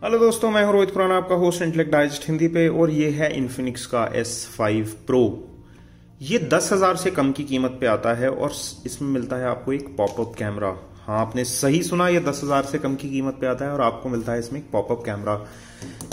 Hello दोस्तों, मैं हूं रोहित खुराना, आपका होस्ट इंटेलेक्ट डाइजेस्ट हिंदी पे। और ये है इन्फिनिक्स का S5 Pro। ये 10,000 से कम की कीमत पे आता है और इसमें मिलता है आपको एक पॉपअप कैमरा। हाँ, आपने सही सुना, ये 10,000 से कम की कीमत पे आता है और आपको मिलता है इसमें एक पॉपअप कैमरा।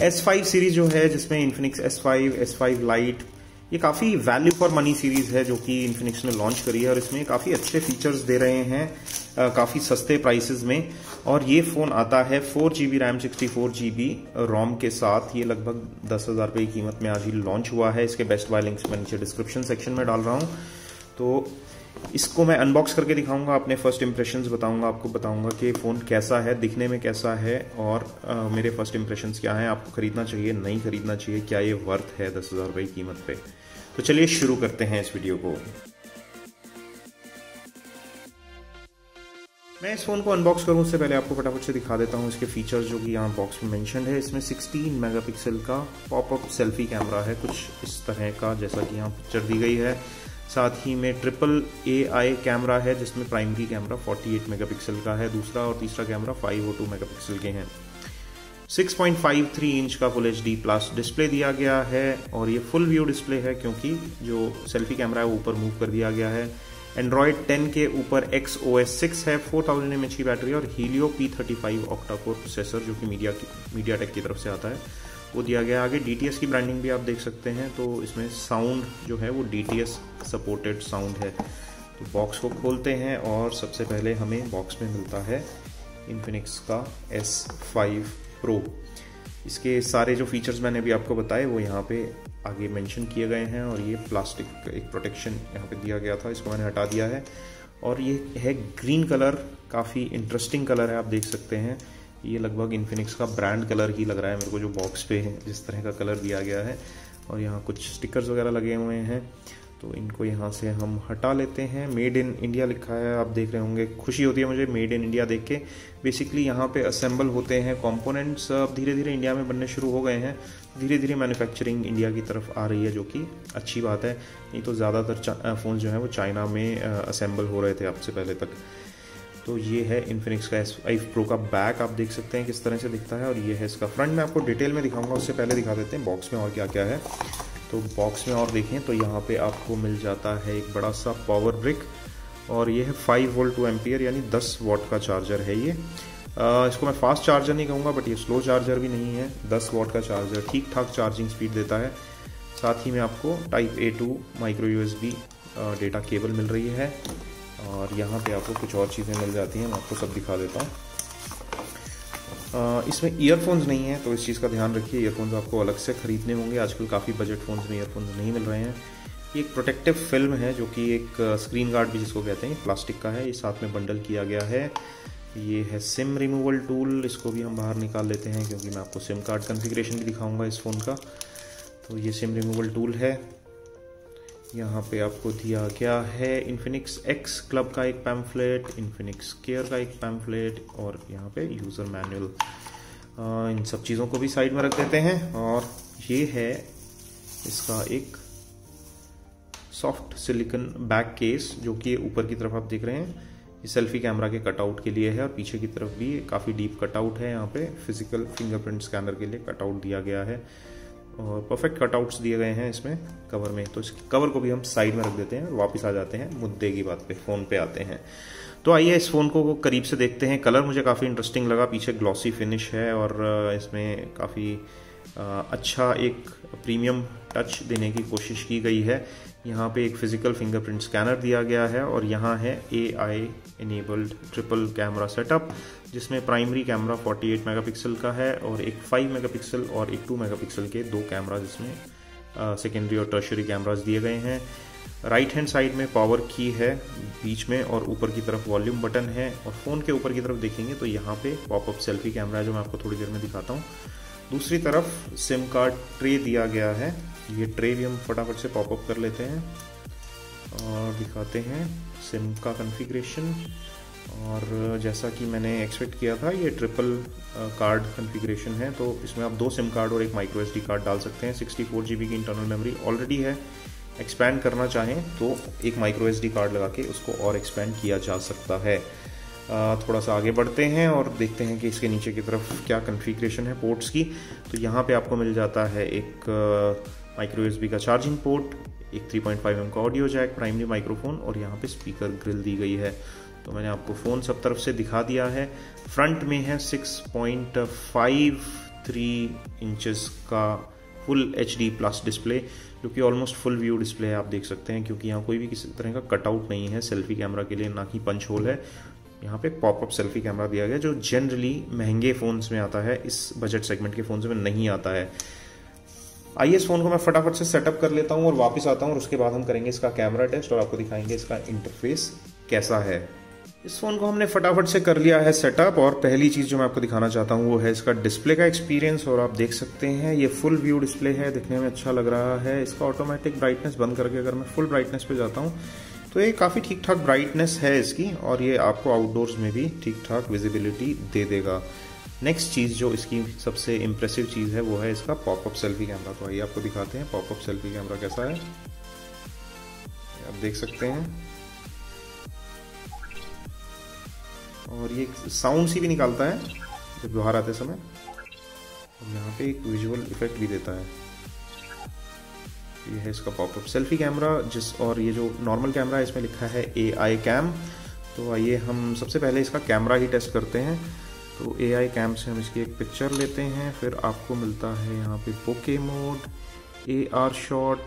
S5 सीरीज जो है, जिसमें इन्फिनिक्स S5, S5 लाइट, ये काफ़ी वैल्यू फॉर मनी सीरीज है जो कि इन्फिनिक्स ने लॉन्च करी है और इसमें काफ़ी अच्छे फीचर्स दे रहे हैं काफ़ी सस्ते प्राइसेस में। और ये फ़ोन आता है 4GB रैम 64GB रोम के साथ। ये लगभग 10,000 रुपये की कीमत में आज ही लॉन्च हुआ है। इसके बेस्ट बाय लिंक्स मैं नीचे डिस्क्रिप्शन सेक्शन में डाल रहा हूँ, तो इसको मैं अनबॉक्स करके दिखाऊंगा, अपने फर्स्ट इंप्रेशंस बताऊंगा, आपको बताऊंगा कि फ़ोन कैसा है, दिखने में कैसा है और मेरे फर्स्ट इंप्रेशंस क्या हैं। आपको खरीदना चाहिए, नहीं खरीदना चाहिए, क्या ये वर्थ है 10,000 रुपये की कीमत पे। तो चलिए शुरू करते हैं इस वीडियो को। मैं इस फ़ोन को अनबॉक्स करूं उससे पहले आपको फटाफट से दिखा देता हूं इसके फीचर्स जो कि यहाँ बॉक्स में मेंशन्ड है। इसमें 16 मेगापिक्सल का पॉपअप सेल्फी कैमरा है, कुछ इस तरह का जैसा कि यहाँ पिक्चर दी गई है। साथ ही में AAA कैमरा है जिसमें प्राइमरी कैमरा 48 मेगापिक्सल का है, दूसरा और तीसरा कैमरा 502 मेगापिक्सल के हैं। 6.53 इंच का फुल HD प्लस डिस्प्ले दिया गया है और ये फुल व्यू डिस्प्ले है क्योंकि जो सेल्फी कैमरा है वो ऊपर मूव कर दिया गया है। एंड्रॉयड 10 के ऊपर XOS 6 है, 4000 mAh की बैटरी और Helio P35 octa core processor जो कि मीडियाटेक की तरफ से आता है वो दिया गया है। आगे DTS की ब्रांडिंग भी आप देख सकते हैं, तो इसमें साउंड जो है वो DTS सपोर्टेड साउंड है। तो बॉक्स को खोलते हैं और सबसे पहले हमें बॉक्स में मिलता है इन्फिनिक्स का S5 Pro। इसके सारे जो फीचर्स मैंने अभी आपको बताए वो यहाँ पे आगे मेंशन किए गए हैं और ये प्लास्टिक एक प्रोटेक्शन यहाँ पे दिया गया था, इसको मैंने हटा दिया है। और ये है ग्रीन कलर, काफ़ी इंटरेस्टिंग कलर है, आप देख सकते हैं। ये लगभग इन्फिनिक्स का ब्रांड कलर ही लग रहा है मेरे को, जो बॉक्स पे है जिस तरह का कलर दिया गया है। और यहाँ कुछ स्टिकर्स वगैरह लगे हुए हैं, तो इनको यहाँ से हम हटा लेते हैं। मेड इन इंडिया लिखा है, आप देख रहे होंगे। खुशी होती है मुझे मेड इन इंडिया देख के। बेसिकली यहाँ पे असेंबल होते हैं कंपोनेंट्स, अब धीरे धीरे इंडिया में बनने शुरू हो गए हैं। धीरे धीरे मैन्युफैक्चरिंग इंडिया की तरफ आ रही है, जो कि अच्छी बात है। नहीं तो ज़्यादातर फ़ोन जो हैं वो चाइना में असेंबल हो रहे थे अब से पहले तक। तो ये है इन्फिनिक्स का S5 Pro का बैक, आप देख सकते हैं किस तरह से दिखता है। और ये है इसका फ्रंट, मैं आपको डिटेल में दिखाऊंगा, उससे पहले दिखा देते हैं बॉक्स में और क्या क्या है। तो बॉक्स में और देखें तो यहाँ पे आपको मिल जाता है एक बड़ा सा पावर ब्रिक और ये है 5 वोल्ट 2 एम्पियर यानी 10 वॉट का चार्जर है ये। इसको मैं फास्ट चार्जर नहीं कहूँगा, बट ये स्लो चार्जर भी नहीं है। 10 वॉट का चार्जर ठीक ठाक चार्जिंग स्पीड देता है। साथ ही में आपको type A to micro USB data cable मिल रही है और यहाँ पे आपको कुछ और चीज़ें मिल जाती हैं, मैं आपको सब दिखा देता हूँ। इसमें ईयरफोन्स नहीं है, तो इस चीज़ का ध्यान रखिए। ईयरफोन्स आपको अलग से ख़रीदने होंगे, आजकल काफ़ी बजट फ़ोन्स में ईयरफोन्स नहीं मिल रहे हैं। ये एक प्रोटेक्टिव फिल्म है जो कि एक स्क्रीन गार्ड भी जिसको कहते हैं, प्लास्टिक का है, ये साथ में बंडल किया गया है। ये है सिम रिमूवल टूल, इसको भी हम बाहर निकाल लेते हैं क्योंकि मैं आपको सिम कार्ड कन्फिग्रेशन भी दिखाऊंगा इस फ़ोन का। तो ये सिम रिमूवल टूल है। यहाँ पे आपको दिया गया है इन्फिनिक्स X क्लब का एक पैम्फलेट, इन्फिनिक्स केयर का एक पैम्फलेट और यहाँ पे यूज़र मैनुअल। इन सब चीज़ों को भी साइड में रख देते हैं। और ये है इसका एक सॉफ्ट सिलिकॉन बैक केस जो कि ऊपर की तरफ आप देख रहे हैं, ये सेल्फी कैमरा के कटआउट के लिए है और पीछे की तरफ भी काफ़ी डीप कटआउट है। यहाँ पे फिजिकल फिंगरप्रिंट स्कैनर के लिए कटआउट दिया गया है और परफेक्ट कटआउट्स दिए गए हैं इसमें कवर में। तो इस कवर को भी हम साइड में रख देते हैं और वापस आ जाते हैं मुद्दे की बात पे, फ़ोन पे आते हैं। तो आइए इस फ़ोन को करीब से देखते हैं। कलर मुझे काफ़ी इंटरेस्टिंग लगा, पीछे ग्लॉसी फिनिश है और इसमें काफ़ी अच्छा एक प्रीमियम टच देने की कोशिश की गई है। यहाँ पे एक फिजिकल फिंगरप्रिंट स्कैनर दिया गया है और यहाँ है AI enabled triple camera setup, जिसमें प्राइमरी कैमरा 48 मेगापिक्सल का है और एक 5 मेगापिक्सल और एक 2 मेगापिक्सल के दो कैमरा, जिसमें सेकेंडरी और टर्शियरी कैमरास दिए गए हैं। राइट हैंड साइड में पावर की है बीच में और ऊपर की तरफ वॉल्यूम बटन है। और फ़ोन के ऊपर की तरफ देखेंगे तो यहाँ पे पॉपअप सेल्फी कैमरा है जो मैं आपको थोड़ी देर में दिखाता हूँ। दूसरी तरफ सिम कार्ड ट्रे दिया गया है, ये ट्रे भी हम फटाफट से पॉपअप कर लेते हैं और दिखाते हैं सिम का कॉन्फ़िगरेशन। और जैसा कि मैंने एक्सपेक्ट किया था, ये ट्रिपल कार्ड कॉन्फ़िगरेशन है, तो इसमें आप 2 सिम कार्ड और एक माइक्रो SD कार्ड डाल सकते हैं। 64GB की इंटरनल मेमोरी ऑलरेडी है, एक्सपैंड करना चाहें तो एक माइक्रो SD कार्ड लगा के उसको और एक्सपैंड किया जा सकता है। थोड़ा सा आगे बढ़ते हैं और देखते हैं कि इसके नीचे की तरफ क्या कॉन्फ़िगरेशन है पोर्ट्स की। तो यहाँ पे आपको मिल जाता है एक माइक्रो USB का चार्जिंग पोर्ट, एक 3.5mm का ऑडियो जैक, प्राइमरी माइक्रोफोन और यहाँ पे स्पीकर ग्रिल दी गई है। तो मैंने आपको फ़ोन सब तरफ से दिखा दिया है। फ्रंट में है 6.53 इंचेस का फुल HD प्लस डिस्प्ले, जो कि ऑलमोस्ट फुल व्यू डिस्प्ले है, आप देख सकते हैं, क्योंकि यहाँ कोई भी किसी तरह का कटआउट नहीं है सेल्फी कैमरा के लिए, ना ही पंच होल है। यहाँ पे पॉपअप सेल्फी कैमरा दिया गया जो जनरली महंगे फ़ोन्स में आता है, इस बजट सेगमेंट के फ़ोन्स में नहीं आता है। आइए इस फ़ोन को मैं फटाफट से सेटअप कर लेता हूँ और वापस आता हूँ और उसके बाद हम करेंगे इसका कैमरा टेस्ट और आपको दिखाएंगे इसका इंटरफेस कैसा है। इस फ़ोन को हमने फटाफट से कर लिया है सेटअप और पहली चीज़ जो मैं आपको दिखाना चाहता हूँ वो है इसका डिस्प्ले का एक्सपीरियंस। और आप देख सकते हैं ये फुल व्यू डिस्प्ले है, दिखने में अच्छा लग रहा है। इसका ऑटोमेटिक ब्राइटनेस बंद करके अगर मैं फुल ब्राइटनेस पे जाता हूँ तो ये काफ़ी ठीक ठाक ब्राइटनेस है इसकी, और ये आपको आउटडोर्स में भी ठीक ठाक विजिबिलिटी दे देगा। नेक्स्ट चीज़ जो इसकी सबसे इम्प्रेसिव चीज़ है वो है इसका पॉपअप सेल्फी कैमरा। तो आइए आपको दिखाते हैं पॉपअप सेल्फी कैमरा कैसा है, आप देख सकते हैं। और ये साउंड सी भी निकालता है जब बाहर आते समय, और यहाँ पे एक विजुअल इफेक्ट भी देता है। ये है इसका पॉपअप सेल्फी कैमरा और ये जो नॉर्मल कैमरा है इसमें लिखा है AI कैम। तो आइए हम सबसे पहले इसका कैमरा ही टेस्ट करते हैं। तो AI कैम से हम इसकी एक पिक्चर लेते हैं, फिर आपको मिलता है यहाँ पे बोके मोड, AR शॉट,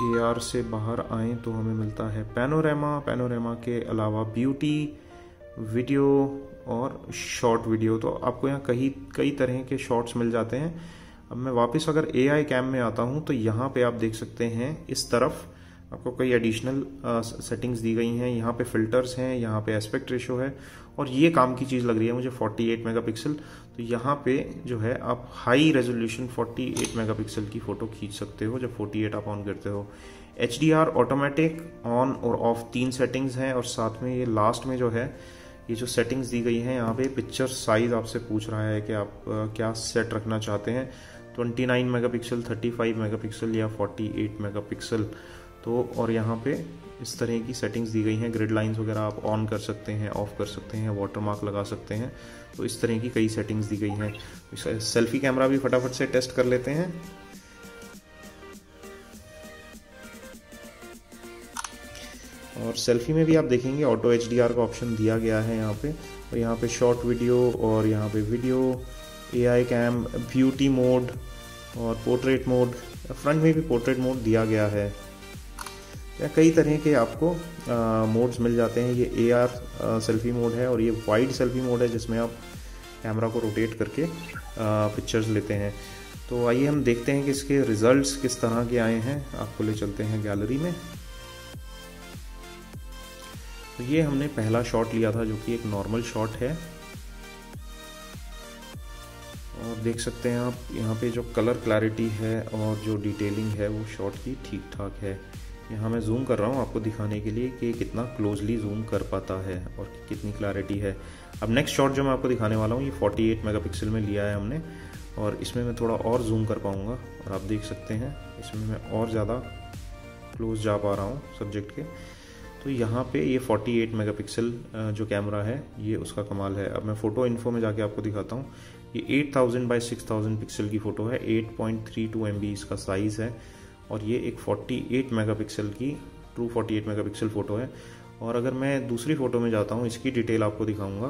AR से बाहर आए तो हमें मिलता है पैनोरामा के अलावा ब्यूटी, वीडियो और शॉर्ट वीडियो। तो आपको यहाँ कई तरह के शॉट्स मिल जाते हैं। अब मैं वापस अगर AI कैम में आता हूँ तो यहाँ पे आप देख सकते हैं इस तरफ आपको कई एडिशनल सेटिंग्स दी गई हैं। यहाँ पे फिल्टर्स हैं, यहाँ पे एस्पेक्ट रेशो है, और ये काम की चीज़ लग रही है मुझे 48 मेगापिक्सल। तो यहाँ पे जो है आप हाई रेजोल्यूशन 48 मेगापिक्सल की फ़ोटो खींच सकते हो जब 48 आप ऑन करते हो। HDR ऑटोमेटिक ऑन और ऑफ 3 सेटिंग्स हैं, और साथ में ये लास्ट में जो है ये जो सेटिंग्स दी गई हैं यहाँ पे पिक्चर साइज़ आपसे पूछ रहा है कि आप क्या सेट रखना चाहते हैं, 29 मेगापिक्सल, 35 मेगापिक्सल या 48 मेगापिक्सल। तो और यहाँ पे इस तरह की सेटिंग्स दी गई हैं। ग्रिड लाइंस वगैरह आप ऑन कर सकते हैं, ऑफ कर सकते हैं, वाटरमार्क लगा सकते हैं। तो इस तरह की कई सेटिंग्स दी गई हैं। सेल्फी कैमरा भी फटाफट से टेस्ट कर लेते हैं। और सेल्फी में भी आप देखेंगे ऑटो HDR का ऑप्शन दिया गया है यहाँ पे, और यहाँ पे शॉर्ट वीडियो, और यहाँ पे video, AI cam, beauty mode और पोर्ट्रेट मोड। फ्रंट में भी पोर्ट्रेट मोड दिया गया है। या कई तरह के आपको मोड्स मिल जाते हैं। ये AR सेल्फी मोड है, और ये वाइड सेल्फी मोड है जिसमें आप कैमरा को रोटेट करके पिक्चर्स लेते हैं। तो आइए हम देखते हैं कि इसके रिजल्ट्स किस तरह के आए हैं। आपको ले चलते हैं गैलरी में। तो ये हमने पहला शॉट लिया था जो कि एक नॉर्मल शॉट है, और देख सकते हैं आप यहाँ पे जो कलर क्लैरिटी है और जो डिटेलिंग है वो शॉट की ठीक ठाक है। यहाँ मैं जूम कर रहा हूँ आपको दिखाने के लिए कि कितना क्लोजली जूम कर पाता है और कितनी क्लैरिटी है। अब नेक्स्ट शॉट जो मैं आपको दिखाने वाला हूँ ये 48 मेगापिक्सल में लिया है हमने, और इसमें मैं थोड़ा और जूम कर पाऊँगा, और आप देख सकते हैं इसमें मैं और ज़्यादा क्लोज जा पा रहा हूँ सब्जेक्ट के। तो यहाँ पे ये 48 मेगापिक्सल जो कैमरा है ये उसका कमाल है। अब मैं फ़ोटो इन्फो में जाके आपको दिखाता हूँ। ये 8000 बाई 6000 पिक्सल की फ़ोटो है, 8.32 MB इसका साइज़ है, और ये एक 48 मेगापिक्सल की ट्रू 48 मेगापिक्सल फ़ोटो है। और अगर मैं दूसरी फ़ोटो में जाता हूँ, इसकी डिटेल आपको दिखाऊंगा,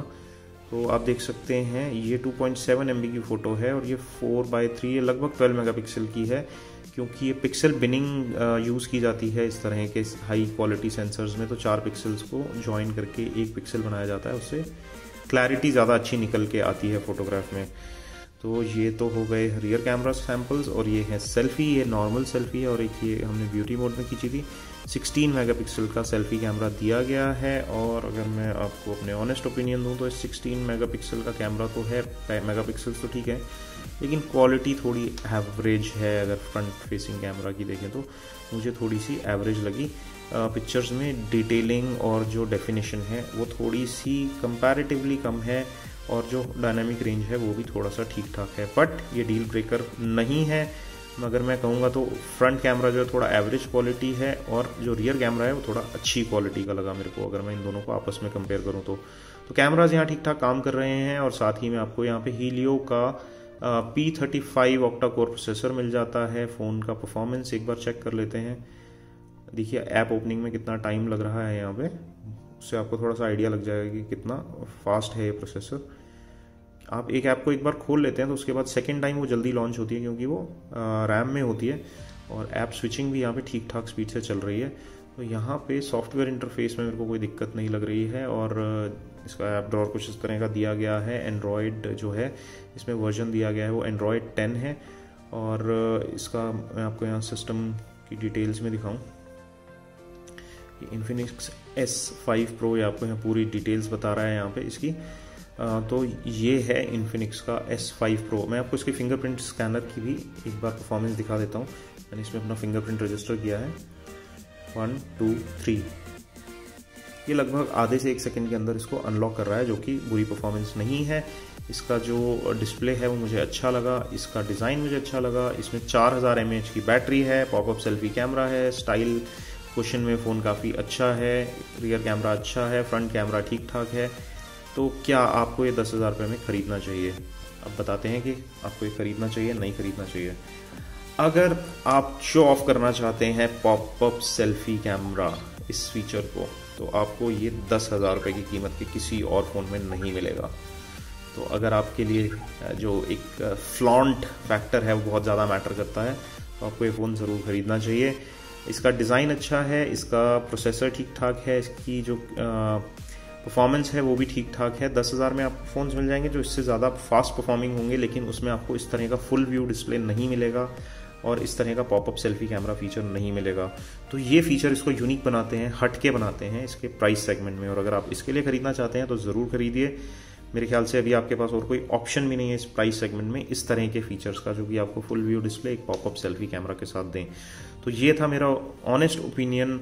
तो आप देख सकते हैं ये 2.7 MB की फ़ोटो है, और ये 4:3 ये लगभग 12 मेगापिक्सल की है, क्योंकि ये पिक्सल बिनिंग यूज़ की जाती है इस तरह के हाई क्वालिटी सेंसर्स में। तो 4 पिक्सल्स को जॉइन करके एक पिक्सल बनाया जाता है, उससे क्लैरिटी ज़्यादा अच्छी निकल के आती है फ़ोटोग्राफ में। तो ये तो हो गए रियर कैमरा सैम्पल्स, और ये है सेल्फ़ी, ये नॉर्मल सेल्फ़ी है, और एक ये हमने ब्यूटी मोड में खींची थी। 16 मेगापिक्सल का सेल्फ़ी कैमरा दिया गया है, और अगर मैं आपको अपने ऑनेस्ट ओपिनियन दूं तो 16 मेगापिक्सल का कैमरा तो है, मेगापिक्सल्स तो ठीक है, लेकिन क्वालिटी थोड़ी एवरेज है। अगर फ्रंट फेसिंग कैमरा की देखें तो मुझे थोड़ी सी एवरेज लगी। पिक्चर्स में डिटेलिंग और जो डेफिनेशन है वो थोड़ी सी कंपैरेटिवली कम है, और जो डायनामिक रेंज है वो भी थोड़ा सा ठीक ठाक है, बट ये डील ब्रेकर नहीं है। मगर मैं कहूँगा तो फ्रंट कैमरा जो है थोड़ा एवरेज क्वालिटी है और जो रियर कैमरा है वो थोड़ा अच्छी क्वालिटी का लगा मेरे को, अगर मैं इन दोनों को आपस में कंपेयर करूँ तो कैमराज यहाँ ठीक ठाक काम कर रहे हैं। और साथ ही में आपको यहाँ पे हीलियो का P35 ऑक्टा कोर प्रोसेसर मिल जाता है। फ़ोन का परफॉर्मेंस एक बार चेक कर लेते हैं। देखिए ऐप ओपनिंग में कितना टाइम लग रहा है यहाँ पे, उससे आपको थोड़ा सा आइडिया लग जाएगा कि कितना फास्ट है ये प्रोसेसर। आप एक ऐप को एक बार खोल लेते हैं तो उसके बाद सेकेंड टाइम वो जल्दी लॉन्च होती है क्योंकि वो रैम में होती है, और ऐप स्विचिंग भी यहाँ पे ठीक ठाक स्पीड से चल रही है। तो यहाँ पे सॉफ्टवेयर इंटरफेस में मेरे को कोई दिक्कत नहीं लग रही है। और इसका ऐप ड्रॉअर कुछ इस तरह का दिया गया है। एंड्रॉयड जो है इसमें वर्जन दिया गया है वो एंड्रॉयड 10 है। और इसका मैं आपको यहाँ सिस्टम की डिटेल्स में दिखाऊँ, इन्फिनिक्स S5 Pro ये आपको यहाँ पूरी डिटेल्स बता रहा है यहाँ पे इसकी। तो ये है इन्फिनिक्स का S5 Pro। मैं आपको इसके फिंगरप्रिंट स्कैनर की भी एक बार परफॉर्मेंस दिखा देता हूँ। मैंने इसमें अपना फिंगरप्रिंट रजिस्टर किया है। 1 2 3, ये लगभग आधे से 1 सेकंड के अंदर इसको अनलॉक कर रहा है, जो कि बुरी परफॉर्मेंस नहीं है। इसका जो डिस्प्ले है वो मुझे अच्छा लगा, इसका डिज़ाइन मुझे अच्छा लगा। इसमें 4000 mAh की बैटरी है, पॉपअप सेल्फी कैमरा है, स्टाइल क्वेश्चन में फ़ोन काफ़ी अच्छा है, रियर कैमरा अच्छा है, फ्रंट कैमरा ठीक ठाक है। तो क्या आपको ये 10,000 रुपये में ख़रीदना चाहिए? अब बताते हैं कि आपको ये ख़रीदना चाहिए नहीं ख़रीदना चाहिए। अगर आप शो ऑफ करना चाहते हैं पॉपअप सेल्फी कैमरा इस फीचर को, तो आपको ये 10,000 रुपये की कीमत के किसी और फ़ोन में नहीं मिलेगा। तो अगर आपके लिए जो एक फ्लॉन्ट फैक्टर है वो बहुत ज़्यादा मैटर करता है, तो आपको ये फ़ोन ज़रूर ख़रीदना चाहिए। इसका डिज़ाइन अच्छा है, इसका प्रोसेसर ठीक ठाक है, इसकी जो परफॉर्मेंस है वो भी ठीक ठाक है। 10,000 में आपको फ़ोन्स मिल जाएंगे जो इससे ज़्यादा फास्ट परफॉर्मिंग होंगे, लेकिन उसमें आपको इस तरह का फुल व्यू डिस्प्ले नहीं मिलेगा और इस तरह का पॉपअप सेल्फी कैमरा फीचर नहीं मिलेगा। तो ये फीचर इसको यूनिक बनाते हैं, हटके बनाते हैं इसके प्राइस सेगमेंट में। और अगर आप इसके लिए ख़रीदना चाहते हैं तो ज़रूर खरीदिए। मेरे ख्याल से अभी आपके पास और कोई ऑप्शन भी नहीं है इस प्राइस सेगमेंट में इस तरह के फीचर्स का, जो कि आपको फुल व्यू डिस्प्ले एक पॉपअप सेल्फी कैमरा के साथ दें। तो ये था मेरा honest opinion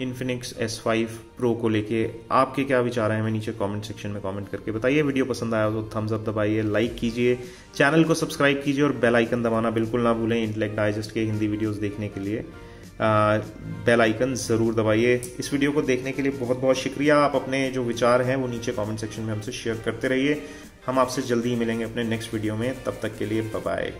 Infinix S5 Pro को लेके। आपके क्या विचार हैं हमें नीचे कमेंट सेक्शन में कमेंट करके बताइए। वीडियो पसंद आया तो थम्स अप दबाइए, लाइक कीजिए, चैनल को सब्सक्राइब कीजिए और बेल आइकन दबाना बिल्कुल ना भूलें। इंटेलेक्ट डाइजेस्ट के हिंदी वीडियोस देखने के लिए बेल आइकन ज़रूर दबाइए। इस वीडियो को देखने के लिए बहुत बहुत शुक्रिया। आप अपने जो विचार हैं वो नीचे कमेंट सेक्शन में हमसे शेयर करते रहिए। हम आपसे जल्दी ही मिलेंगे अपने नेक्स्ट वीडियो में, तब तक के लिए बाय बाय।